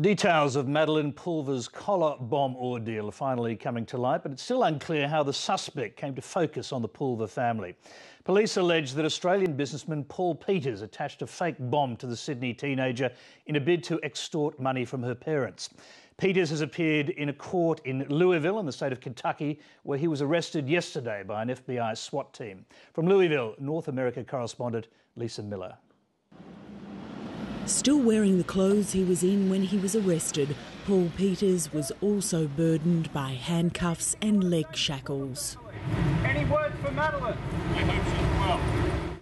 Details of Madeleine Pulver's collar bomb ordeal are finally coming to light, but it's still unclear how the suspect came to focus on the Pulver family. Police allege that Australian businessman Paul Peters attached a fake bomb to the Sydney teenager in a bid to extort money from her parents. Peters has appeared in a court in Louisville in the state of Kentucky, where he was arrested yesterday by an FBI SWAT team. From Louisville, North America correspondent Lisa Miller. Still wearing the clothes he was in when he was arrested, Paul Peters was also burdened by handcuffs and leg shackles. Any word for Madeleine? I hope she's well.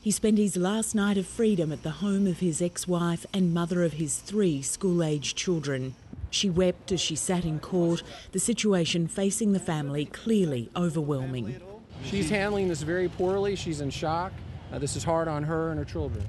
He spent his last night of freedom at the home of his ex-wife and mother of his 3 school-aged children. She wept as she sat in court, the situation facing the family clearly overwhelming. She's handling this very poorly. She's in shock. This is hard on her and her children.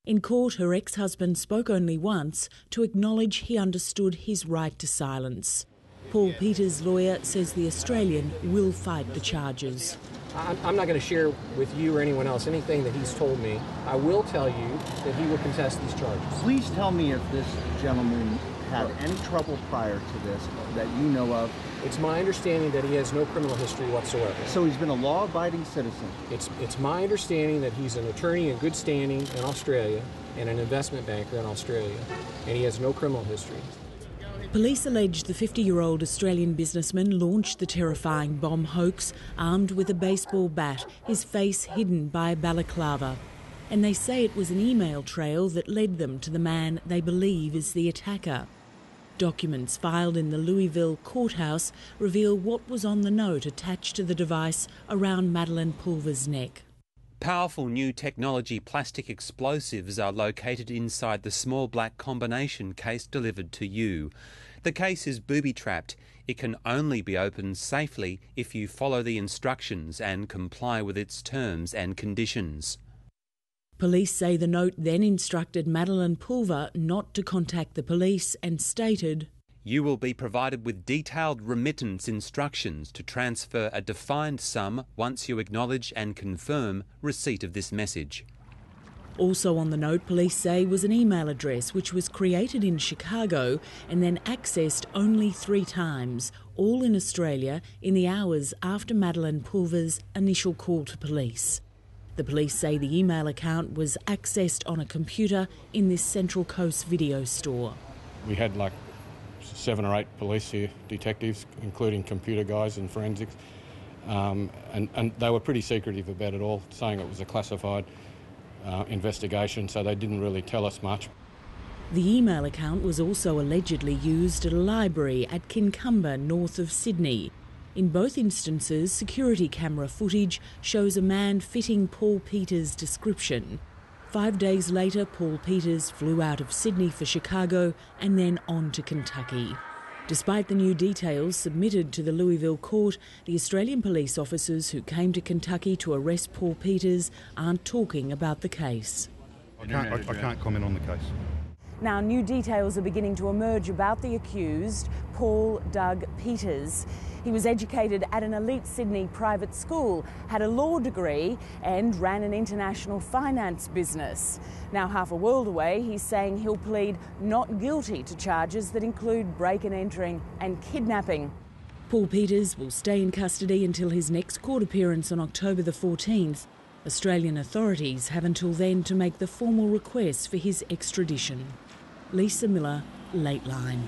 In court, her ex-husband spoke only once to acknowledge he understood his right to silence. Paul Peters' lawyer says the Australian will fight the charges. I'm not going to share with you or anyone else anything that he's told me. I will tell you that he will contest these charges. Please tell me if this gentleman had any trouble prior to this that you know of. It's my understanding that he has no criminal history whatsoever. So he's been a law-abiding citizen? It's my understanding that he's an attorney in good standing in Australia and an investment banker in Australia, and he has no criminal history. Police allege the 50-year-old Australian businessman launched the terrifying bomb hoax armed with a baseball bat, his face hidden by a balaclava. And they say it was an email trail that led them to the man they believe is the attacker. Documents filed in the Louisville courthouse reveal what was on the note attached to the device around Madeleine Pulver's neck. Powerful new technology plastic explosives are located inside the small black combination case delivered to you. The case is booby-trapped. It can only be opened safely if you follow the instructions and comply with its terms and conditions. Police say the note then instructed Madeleine Pulver not to contact the police and stated, "You will be provided with detailed remittance instructions to transfer a defined sum once you acknowledge and confirm receipt of this message." Also on the note, police say, was an email address which was created in Chicago and then accessed only 3 times, all in Australia, in the hours after Madeleine Pulver's initial call to police. The police say the email account was accessed on a computer in this Central Coast video store. We had like 7 or 8 police here, detectives, including computer guys and forensics, and they were pretty secretive about it all, saying it was a classified investigation, so they didn't really tell us much. The email account was also allegedly used at a library at Kincumber, north of Sydney. In both instances, security camera footage shows a man fitting Paul Peters' description. 5 days later, Paul Peters flew out of Sydney for Chicago and then on to Kentucky. Despite the new details submitted to the Louisville court, the Australian police officers who came to Kentucky to arrest Paul Peters aren't talking about the case. I can't comment on the case. Now, new details are beginning to emerge about the accused, Paul Doug Peters. He was educated at an elite Sydney private school, had a law degree and ran an international finance business. Now, half a world away, he's saying he'll plead not guilty to charges that include break and entering and kidnapping. Paul Peters will stay in custody until his next court appearance on October the 14th. Australian authorities have until then to make the formal request for his extradition. Lisa Miller, Lateline.